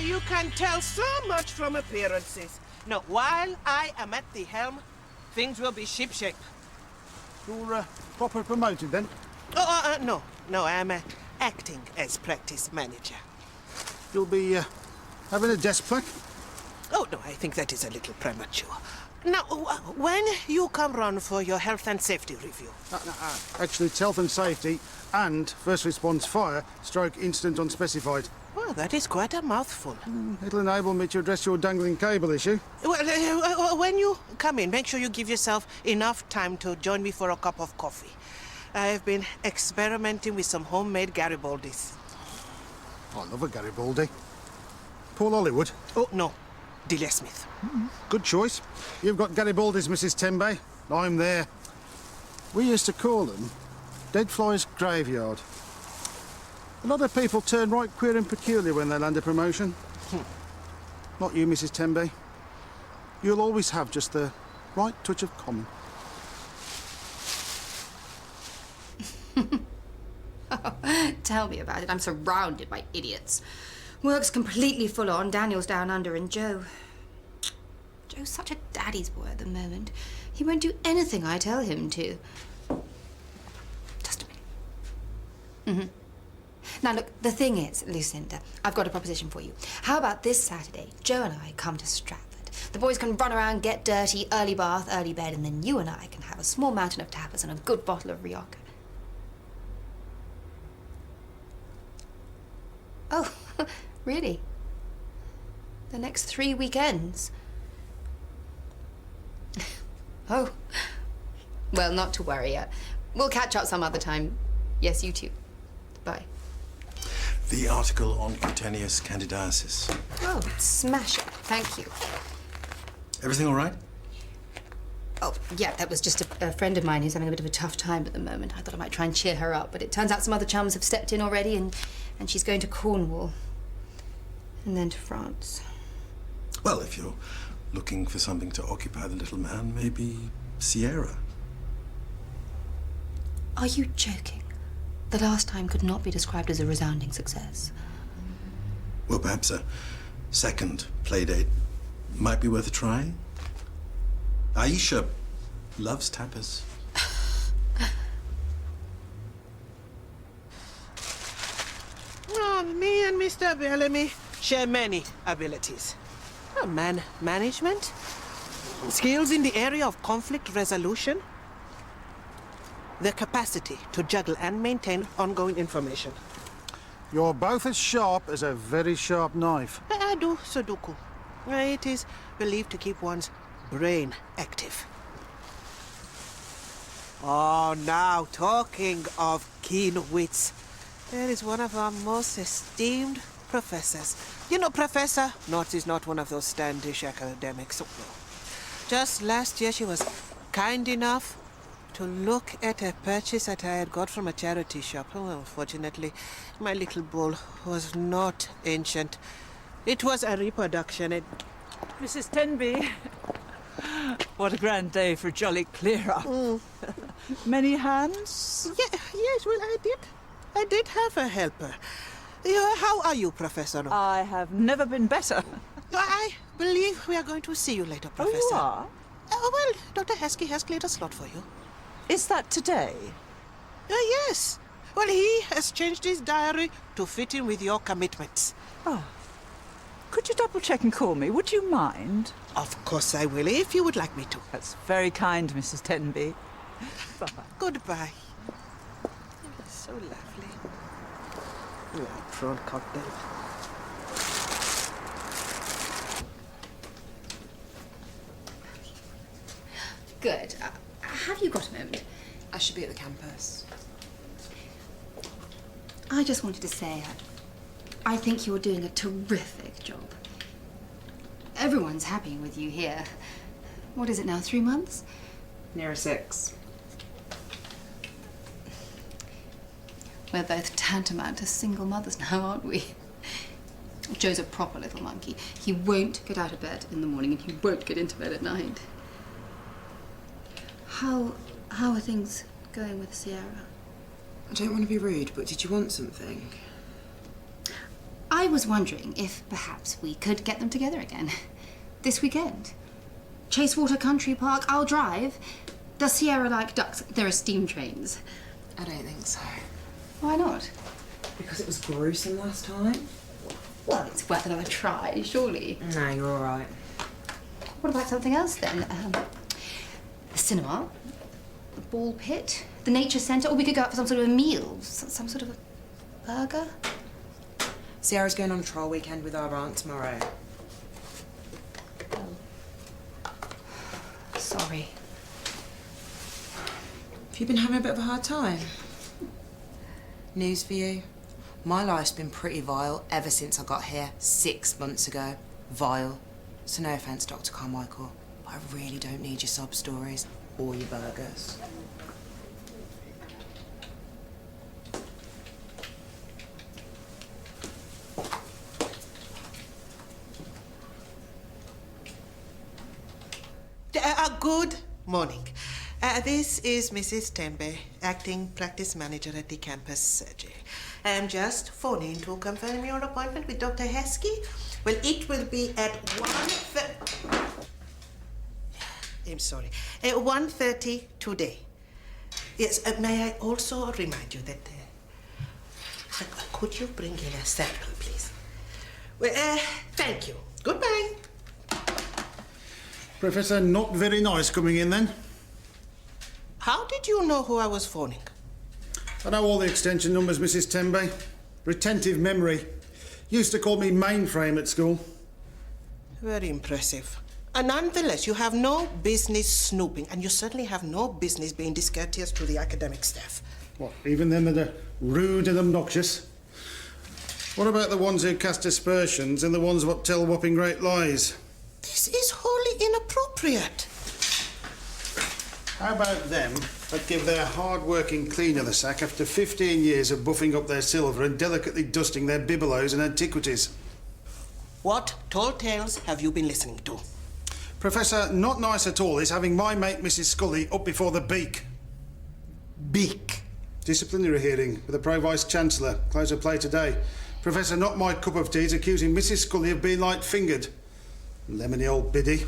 You can tell so much from appearances. No, while I am at the helm, things will be shipshape. You're proper promoted then? No, I'm acting as practice manager. You'll be having a desk plaque? Oh, no, I think that is a little premature. Now, when you come round for your health and safety review? Actually, it's health and safety and first response fire, stroke incident unspecified. Well, that is quite a mouthful. It'll enable me to address your dangling cable issue. Well, when you come in, make sure you give yourself enough time to join me for a cup of coffee. I have been experimenting with some homemade Garibaldis. I love a Garibaldi. Paul Hollywood? Oh, no. Delia Smith. Good choice. You've got Garibaldis, Mrs. Tembe. I'm there. We used to call them Dead Flies Graveyard. A lot of people turn right queer and peculiar when they land a promotion. Not you, Mrs. Tembe. You'll always have just the right touch of common. Tell me about it. I'm surrounded by idiots. Work's completely full on, Daniel's down under, and Joe's such a daddy's boy at the moment. He won't do anything I tell him to. Just a minute. Now look, the thing is, Lucinda, I've got a proposition for you. How about this Saturday, Joe and I come to Stratford. The boys can run around, get dirty, early bath, early bed, and then you and I can have a small mountain of tapas and a good bottle of Rioja. Oh, really? The next 3 weekends? Oh. Well, not to worry. We'll catch up some other time. Yes, you too. Bye. The article on cutaneous candidiasis. Oh, smash it. Thank you. Everything all right? Oh, yeah, that was just a friend of mine who's having a bit of a tough time at the moment. I thought I might try and cheer her up, but it turns out some other chums have stepped in already, and she's going to Cornwall. And then to France. Well, if you're looking for something to occupy the little man, maybe Sierra. Are you joking? The last time could not be described as a resounding success. Well, perhaps a second playdate might be worth a try. Aisha loves tapas. Me and Mr. Bellamy share many abilities. Management, skills in the area of conflict resolution, the capacity to juggle and maintain ongoing information. You're both as sharp as a very sharp knife. I do Sudoku. It is believed to keep one's brain active. Oh, now, talking of keen wits, there is one of our most esteemed professors. You know, Professor Knott is not one of those standish academics. Just last year, she was kind enough to look at a purchase that I had got from a charity shop. Oh, unfortunately, my little bull was not ancient. It was a reproduction. Mrs. Tenby, what a grand day for a jolly clear-up. Many hands? Yes, well, I did have a helper. How are you, Professor? I have never been better. I believe we are going to see you later, Professor. Oh, you are? Well, Dr. Heskey has cleared a slot for you. Is that today? Yes. Well, he has changed his diary to fit in with your commitments. Oh. Could you double-check and call me? Would you mind? Of course I will, if you would like me to. That's very kind, Mrs. Tenby. Bye-bye. Goodbye. So lovely. Prawn cocktail. Good. Have you got a moment? I should be at the campus. I just wanted to say, I think you're doing a terrific job. Everyone's happy with you here. What is it now, 3 months? Nearer 6. We're both tantamount to single mothers now, aren't we? Joe's a proper little monkey. He won't get out of bed in the morning and he won't get into bed at night. How are things going with Sierra? I don't want to be rude, but did you want something? I was wondering if perhaps we could get them together again. This weekend. Chasewater Country Park, I'll drive. Does Sierra like ducks? There are steam trains. I don't think so. Why not? Because it was gruesome last time? Well, it's worth another try, surely. No, you're all right. What about something else then? The cinema, the ball pit, the nature centre, or we could go out for some sort of a meal, some sort of a burger. Sierra's going on a trial weekend with our aunt tomorrow. Sorry. Have you been having a bit of a hard time? News for you. My life's been pretty vile ever since I got here 6 months ago. Vile. So no offence, Dr. Carmichael, but I really don't need your sob stories or your burgers. Good morning. This is Mrs. Tenby, acting practice manager at the campus surgery. I'm just phoning to confirm your appointment with Dr. Heskey. Well, it will be at 1:30 today. Yes, may I also remind you that... could you bring in a sample, please? Well, thank you. Goodbye. Professor, not very nice coming in then. How did you know who I was phoning? I know all the extension numbers, Mrs. Tenby. Retentive memory. Used to call me mainframe at school. Very impressive. And nonetheless, you have no business snooping, and you certainly have no business being discourteous to the academic staff. What, even them that are rude and obnoxious? What about the ones who cast aspersions and the ones what tell whopping great lies? This is wholly inappropriate. How about them that give their hard-working cleaner the sack after 15 years of buffing up their silver and delicately dusting their bibelots and antiquities? What tall tales have you been listening to? Professor, not nice at all is having my mate Mrs. Scully up before the beak. Beak. Disciplinary hearing with the Pro-Vice-Chancellor. Close of play today. Professor, not my cup of tea, is accusing Mrs. Scully of being light-fingered. Lemony old biddy.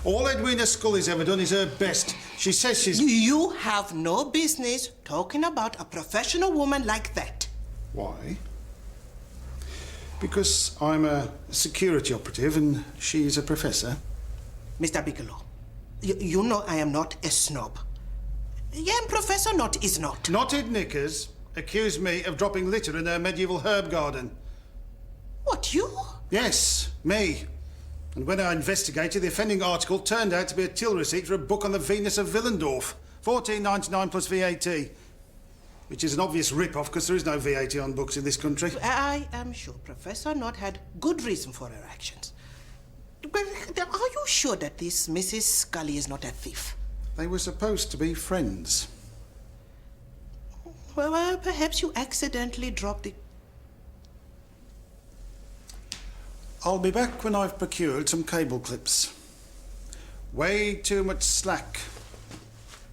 All Edwina Scully's ever done is her best. She says she's... You have no business talking about a professional woman like that. Why? Because I'm a security operative and she's a professor. Mr. Bigelow, you know I am not a snob. Yeah, and Professor Knott is not. Knotted knickers accused me of dropping litter in her medieval herb garden. What, you? Yes, me. And when I investigated, the offending article turned out to be a till receipt for a book on the Venus of Willendorf. £14.99 plus VAT. Which is an obvious rip-off, because there is no VAT on books in this country. I am sure Professor Knott had good reason for her actions. Well, are you sure that this Mrs. Scully is not a thief? They were supposed to be friends. Well, perhaps you accidentally dropped the... I'll be back when I've procured some cable clips. Way too much slack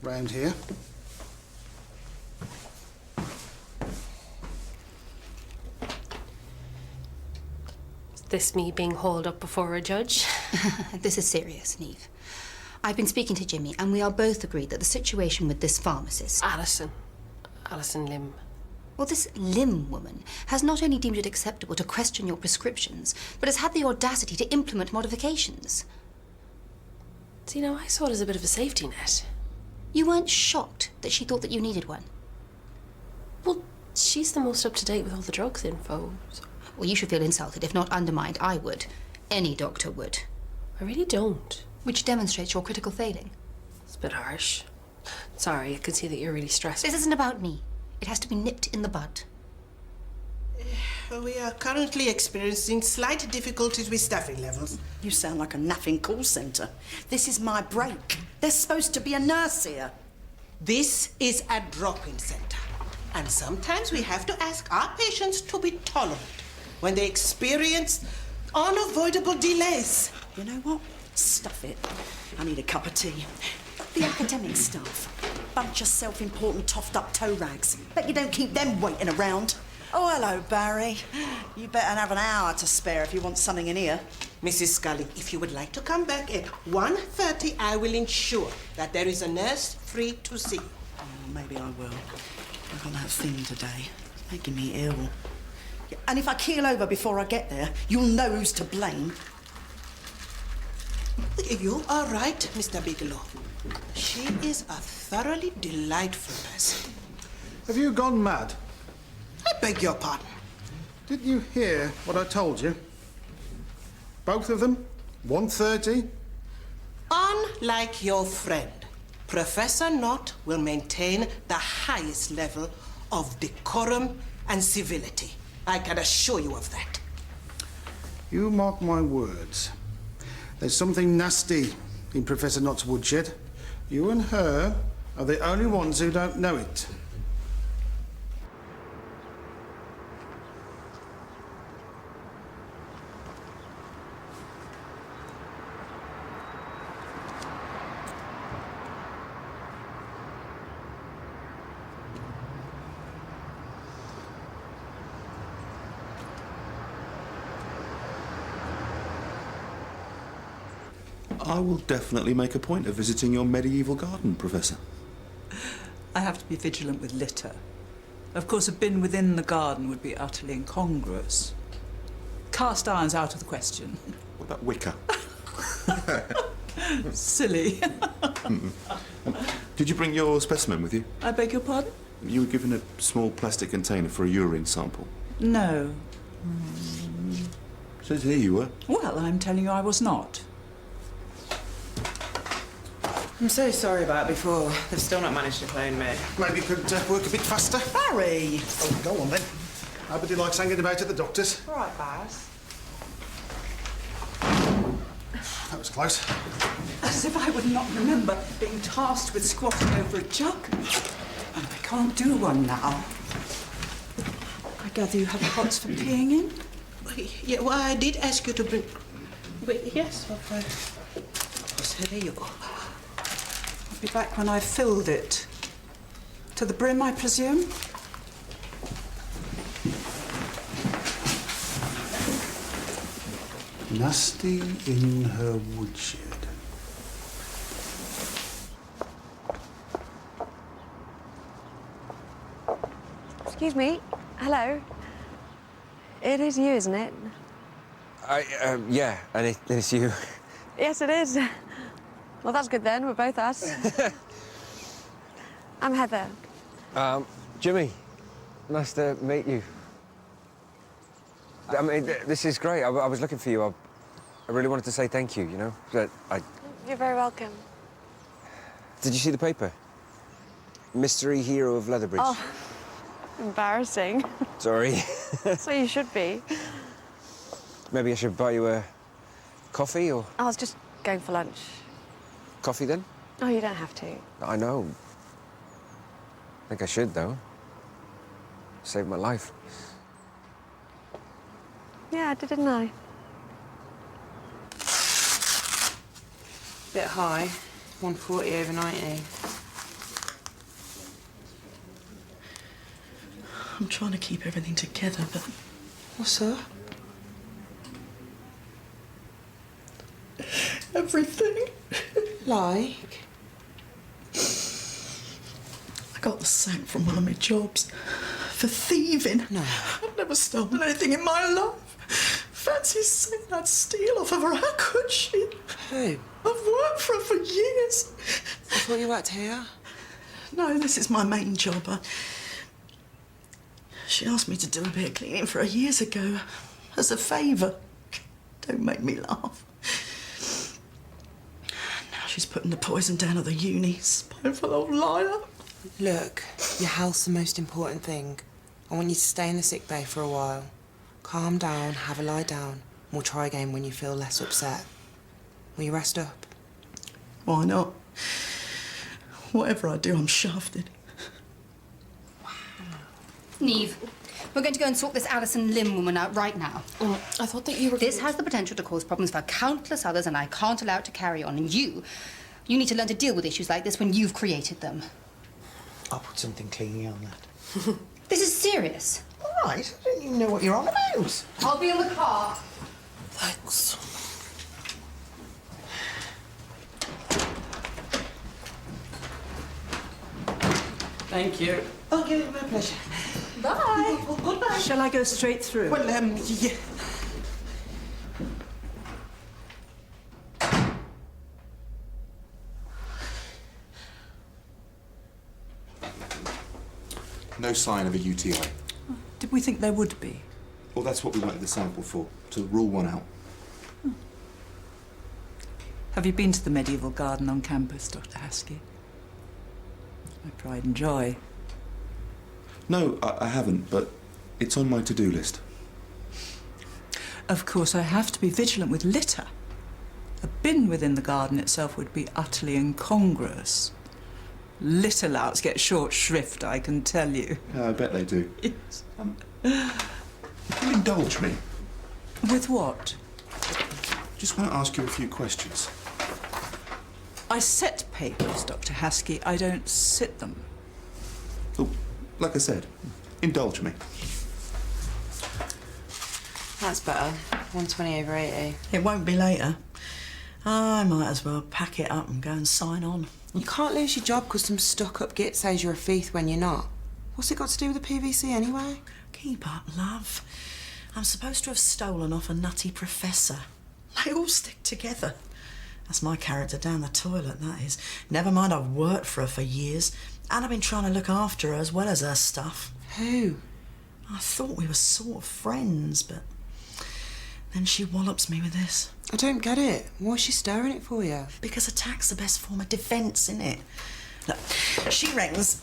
round here. Is this me being hauled up before a judge? This is serious, Neve. I've been speaking to Jimmy, and we are both agreed that the situation with this pharmacist... Alison Lim. Well, this Lim woman has not only deemed it acceptable to question your prescriptions, but has had the audacity to implement modifications. So, I saw it as a bit of a safety net. You weren't shocked that she thought that you needed one? Well, she's the most up-to-date with all the drugs info. So. Well, you should feel insulted. If not undermined, I would. Any doctor would. I really don't. Which demonstrates your critical failing. It's a bit harsh. Sorry, I can see that you're really stressed. This isn't about me. It has to be nipped in the bud. We are currently experiencing slight difficulties with staffing levels. You sound like a naffing call centre. This is my break. There's supposed to be a nurse here. This is a drop-in centre. And sometimes we have to ask our patients to be tolerant when they experience unavoidable delays. You know what? Stuff it. I need a cup of tea. The academic staff. Bunch of self-important toffed-up toe rags. Bet you don't keep them waiting around. Oh, hello, Barry. You better have an hour to spare if you want something in here. Mrs. Scully, if you would like to come back at 1:30, I will ensure that there is a nurse free to see you. Oh, maybe I will. I've got that thing today. It's making me ill. Yeah, and if I keel over before I get there, you'll know who's to blame. You are right, Mr. Bigelow. She is a thoroughly delightful person. Have you gone mad? I beg your pardon. Did you hear what I told you? Both of them? 1:30? Unlike your friend, Professor Knott will maintain the highest level of decorum and civility. I can assure you of that. You mark my words. There's something nasty in Professor Knott's woodshed. You and her are the only ones who don't know it. I will definitely make a point of visiting your medieval garden, Professor. I have to be vigilant with litter. Of course, a bin within the garden would be utterly incongruous. Cast iron's out of the question. What about wicker? Silly. Did you bring your specimen with you? I beg your pardon? You were given a small plastic container for a urine sample. No. Says here you were. Well, I'm telling you I was not. I'm so sorry about before. They've still not managed to clone me. Maybe you could work a bit faster. Barry! Oh, go on then. Nobody likes hanging about at the doctor's. All right, Baz. That was close. As if I would not remember being tasked with squatting over a jug. And I can't do one now. I gather you have pots for peeing in? Yeah, well, I did ask you to bring... Wait, yes, so there you go. I'll be back when I've filled it. To the brim, I presume? Nasty in her woodshed. Excuse me. Hello. It is you, isn't it? Yeah, and it's you. Yes, it is. Well, that's good then. We're both us. I'm Heather. Jimmy, nice to meet you. I mean, this is great. I was looking for you. I really wanted to say thank you, you know? But You're very welcome. Did you see the paper? Mystery hero of Leatherbridge. Oh, embarrassing. Sorry. So you should be. Maybe I should buy you a coffee or... I was just going for lunch. Coffee, then? Oh, you don't have to. I know. I think I should, though. Saved my life. Yeah, I did, didn't I? Bit high. 140 over 90. I'm trying to keep everything together, but... What's up? Everything. Like? I got the sack from one of my jobs for thieving. No. I've never stolen anything in my life. Fancy saying I'd steal off of her. How could she? Who? I've worked for her for years. I thought you worked here. No, this is my main job. She asked me to do a bit of cleaning for her years ago as a favour. Don't make me laugh. Now she's putting the poison down at the uni. Spiteful old liar. Look, your health's the most important thing. I want you to stay in the sick bay for a while. Calm down, have a lie down. We'll try again when you feel less upset. Will you rest up? Why not? Whatever I do, I'm shafted. Neve, we're going to go and sort this Alison Lim woman out right now. I thought that you were... This has the potential to cause problems for countless others, and I can't allow it to carry on. And you need to learn to deal with issues like this when you've created them. I'll put something cleaning on that. This is serious. right. I don't even know what you're on about. I'll be in the car. Thanks. Thank you. Okay, my pleasure. Bye. Oh, goodbye. Shall I go straight through? Well, yeah. No sign of a UTI. Did we think there would be? Well, that's what we wanted the sample for, to rule one out. Have you been to the medieval garden on campus, Dr. Haskey? My pride and joy. No, I haven't, but it's on my to-do list. Of course, I have to be vigilant with litter. A bin within the garden itself would be utterly incongruous. Litter louts get short shrift, I can tell you. Yeah, I bet they do. Yes. Will you indulge me? With what? Just want to ask you a few questions. I set papers, Dr. Haskey. I don't sit them. Oh, like I said, indulge me. That's better. 120/80. It won't be later. I might as well pack it up and go and sign on. You can't lose your job because some stuck-up git says you're a thief when you're not. What's it got to do with the PVC anyway? Keep up, love. I'm supposed to have stolen off a nutty professor. They all stick together. That's my character down the toilet, that is. Never mind, I've worked for her for years, and I've been trying to look after her as well as her stuff. Who? I thought we were sort of friends, but then she wallops me with this. I don't get it. Why's she stirring it for you? Because attack's the best form of defence, isn't it? Look, she reckons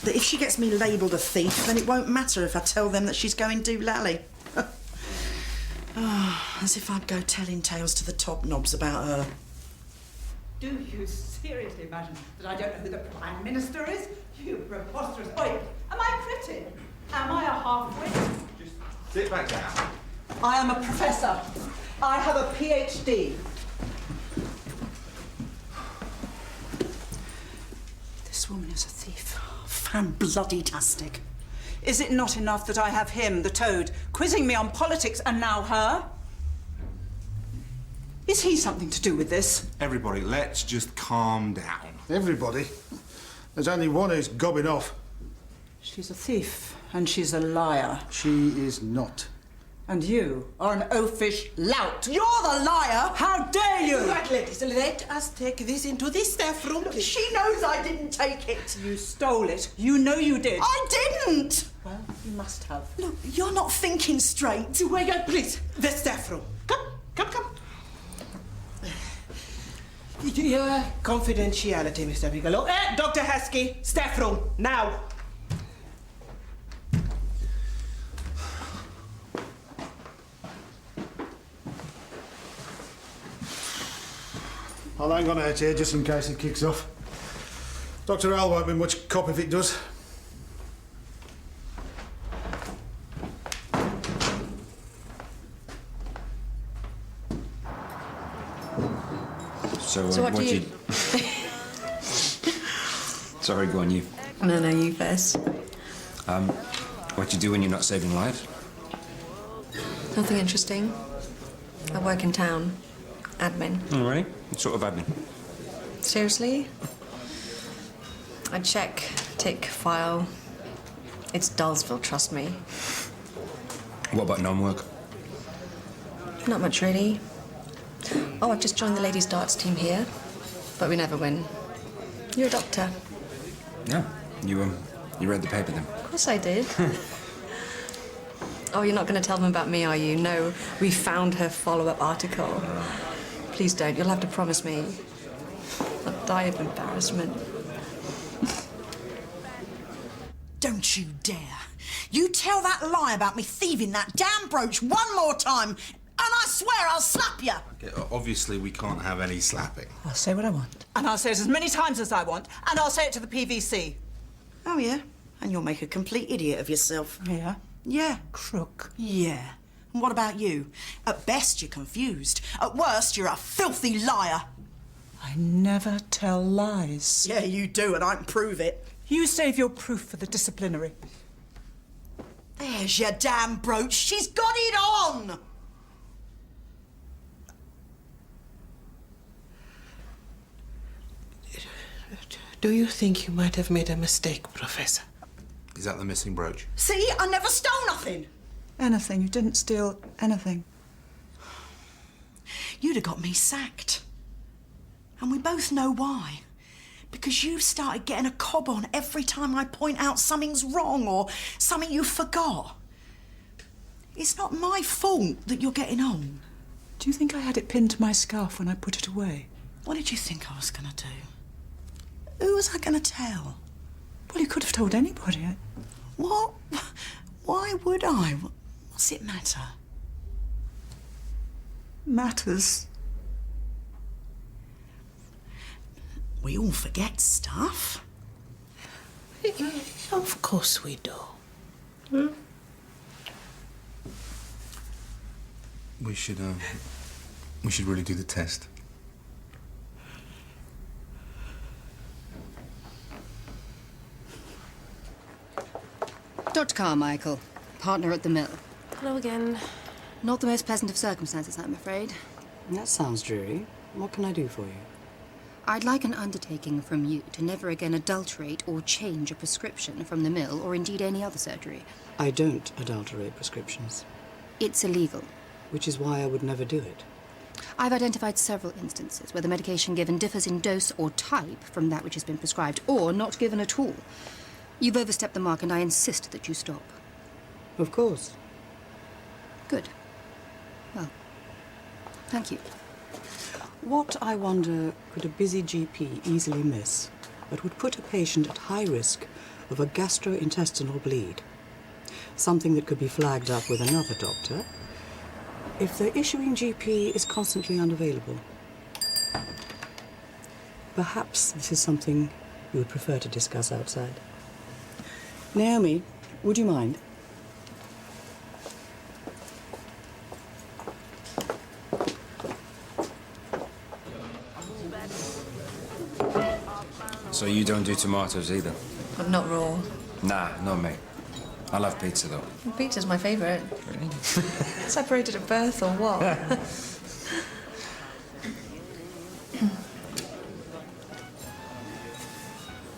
that if she gets me labelled a thief, then it won't matter if I tell them that she's going doolally. Oh, as if I'd go telling tales to the top knobs about her. Do you seriously imagine that I don't know who the Prime Minister is? You preposterous. Oi, am I pretty? Am I a half-wit? Just sit back down. I am a professor. I have a PhD. This woman is a thief. Fan-bloody-tastic. Is it not enough that I have him, the toad, quizzing me on politics, and now her? Is he something to do with this? Everybody, let's just calm down. Everybody? There's only one who's gobbing off. She's a thief, and she's a liar. She is not. And you are an oafish lout. You're the liar! How dare you! Right, ladies, let us take this into the staff room. She knows I didn't take it. You stole it. You know you did. I didn't! Well, you must have. Look, you're not thinking straight. Wait, please. The staff room. Come. Your confidentiality, Mr. Bigelow. Dr. Haskey, staff room, now. I'll hang on out here just in case it kicks off. Dr. Al won't be much cop if it does. So what do you... Sorry, go on, you. No, you first. What do you do when you're not saving lives? Nothing interesting. I work in town. Admin. All right. What sort of admin? Seriously? I check, tick, file. It's Dullsville, trust me. What about non-work? Not much, really. Oh, I've just joined the ladies' darts team here, but we never win. You're a doctor. Yeah. You read the paper then? Of course I did. Oh, you're not going to tell them about me, are you? No, we found her follow-up article. Please don't. You'll have to promise me. I'll die of embarrassment. Don't you dare. You tell that lie about me thieving that damn brooch one more time, and I swear I'll slap you. Okay, obviously, we can't have any slapping. I'll say what I want. And I'll say it as many times as I want. And I'll say it to the PVC. Oh, yeah? And you'll make a complete idiot of yourself. Yeah? Yeah. Crook. Yeah. And what about you? At best, you're confused. At worst, you're a filthy liar. I never tell lies. Yeah, you do, and I can prove it. You save your proof for the disciplinary. There's your damn brooch. She's got it on! Do you think you might have made a mistake, Professor? Is that the missing brooch? See, I never stole nothing. Anything. You didn't steal anything. You'd have got me sacked. And we both know why. Because you've started getting a cob on every time I point out something's wrong or something you forgot. It's not my fault that you're getting on. Do you think I had it pinned to my scarf when I put it away? What did you think I was going to do? Who was I going to tell? Well, you could have told anybody. What? Why would I? What's it matter? Matters. We all forget stuff. Of course we do. We should really do the test. Dr. Carmichael, partner at the mill. Hello again. Not the most pleasant of circumstances, I'm afraid. That sounds dreary. What can I do for you? I'd like an undertaking from you to never again adulterate or change a prescription from the mill or indeed any other surgery. I don't adulterate prescriptions. It's illegal. Which is why I would never do it. I've identified several instances where the medication given differs in dose or type from that which has been prescribed, or not given at all. You've overstepped the mark, and I insist that you stop. Of course. Good. Well, thank you. What, I wonder, could a busy GP easily miss that would put a patient at high risk of a gastrointestinal bleed? Something that could be flagged up with another doctor if the issuing GP is constantly unavailable. Perhaps this is something you would prefer to discuss outside. Naomi, would you mind? So you don't do tomatoes either? But not raw. Nah, not me. I love pizza, though. Pizza's my favourite. Really? Separated at birth or what?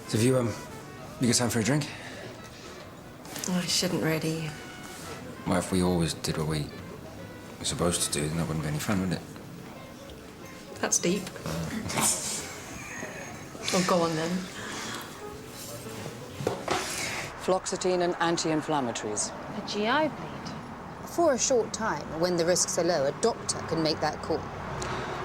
So have you got time for a drink? I shouldn't really. Well, if we always did what we were supposed to do, then that wouldn't be any fun, would it? That's deep. Well, go on then. Fluoxetine and anti-inflammatories. A GI bleed. For a short time, when the risks are low, a doctor can make that call.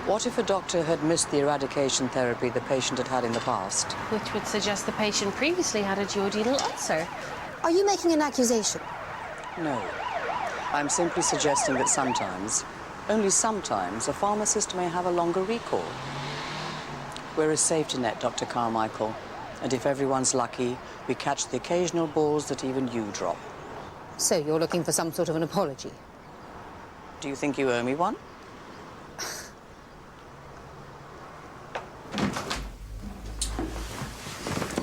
What if a doctor had missed the eradication therapy the patient had had in the past? Which would suggest the patient previously had a duodenal ulcer. Are you making an accusation? No. I'm simply suggesting that sometimes, only sometimes, a pharmacist may have a longer recall. We're a safety net, Dr. Carmichael. And if everyone's lucky, we catch the occasional balls that even you drop. So you're looking for some sort of an apology? Do you think you owe me one?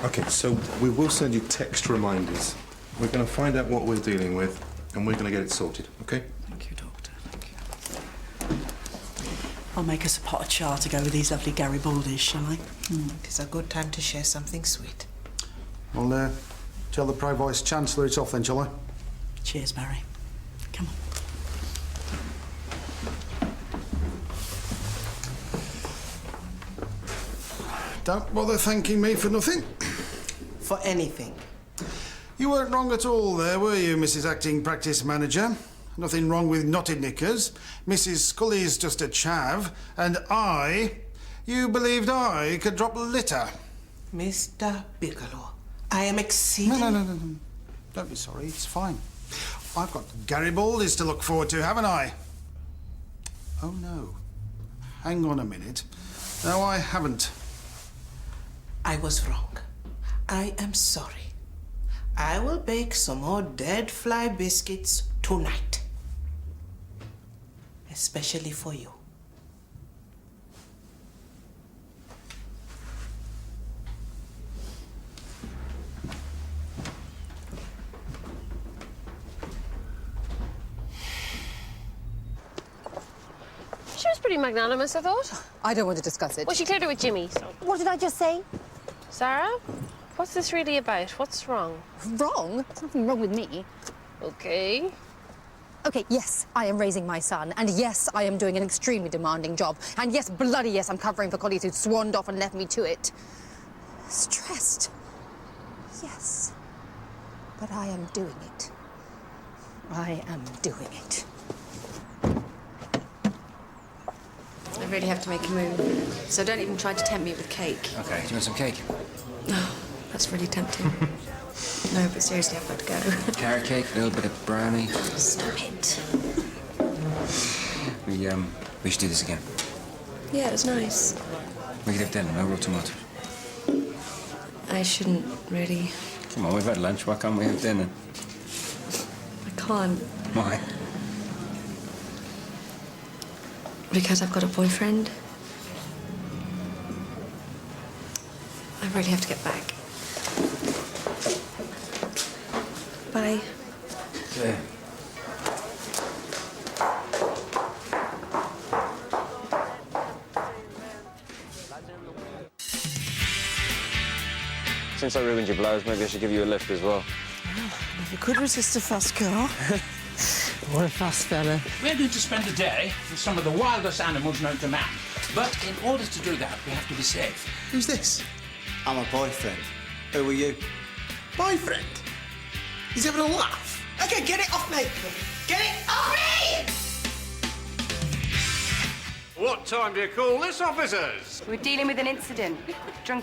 Okay, so we will send you text reminders. We're going to find out what we're dealing with, and we're going to get it sorted, okay? Thank you, Doctor. Thank you. I'll make us a pot of char to go with these lovely Garibaldi's, shall I? It is a good time to share something sweet. Well, tell the Pro Vice Chancellor it's off then, shall I? Cheers, Mary. Come on. Don't bother thanking me for nothing. For anything. You weren't wrong at all there, were you, Mrs. Acting Practice Manager? Nothing wrong with knotted knickers. Mrs. Scully's just a chav, and you believed I could drop litter. Mr. Bigelow, I am exceeding... No. Don't be sorry, it's fine. I've got Garibaldi's to look forward to, haven't I? Oh, no. Hang on a minute. No, I haven't. I was wrong. I am sorry. I will bake some more dead fly biscuits tonight. Especially for you. pretty magnanimous, I thought. I don't want to discuss it. Well, she cleared it with Jimmy, so... What did I just say? Sarah, what's this really about? What's wrong? Wrong? There's nothing wrong with me. Okay. Okay, yes, I am raising my son, and yes, I am doing an extremely demanding job, and yes, bloody yes, I'm covering for colleagues who swanned off and left me to it. Stressed. Yes. But I am doing it. I am doing it. I really have to make a move, so don't even try to tempt me with cake. Okay, do you want some cake? Oh, that's really tempting. No, but seriously, I've got to go. Carrot cake, a little bit of brownie. Stop it. We should do this again. Yeah, it was nice. We could have dinner, no raw tomatoes. I shouldn't really. Come on, we've had lunch, why can't we have dinner? I can't. Why? Because I've got a boyfriend. I really have to get back. Bye. Yeah. Since I ruined your blouse, maybe I should give you a lift as well. Never could resist a fast car. Or a fast fella. We're going to spend a day with some of the wildest animals known to man. But in order to do that, we have to be safe. Who's this? I'm a boyfriend. Who are you? Boyfriend? He's having a laugh. Okay, get it off me! Get it off me! What time do you call this, officers? We're dealing with an incident. Drunk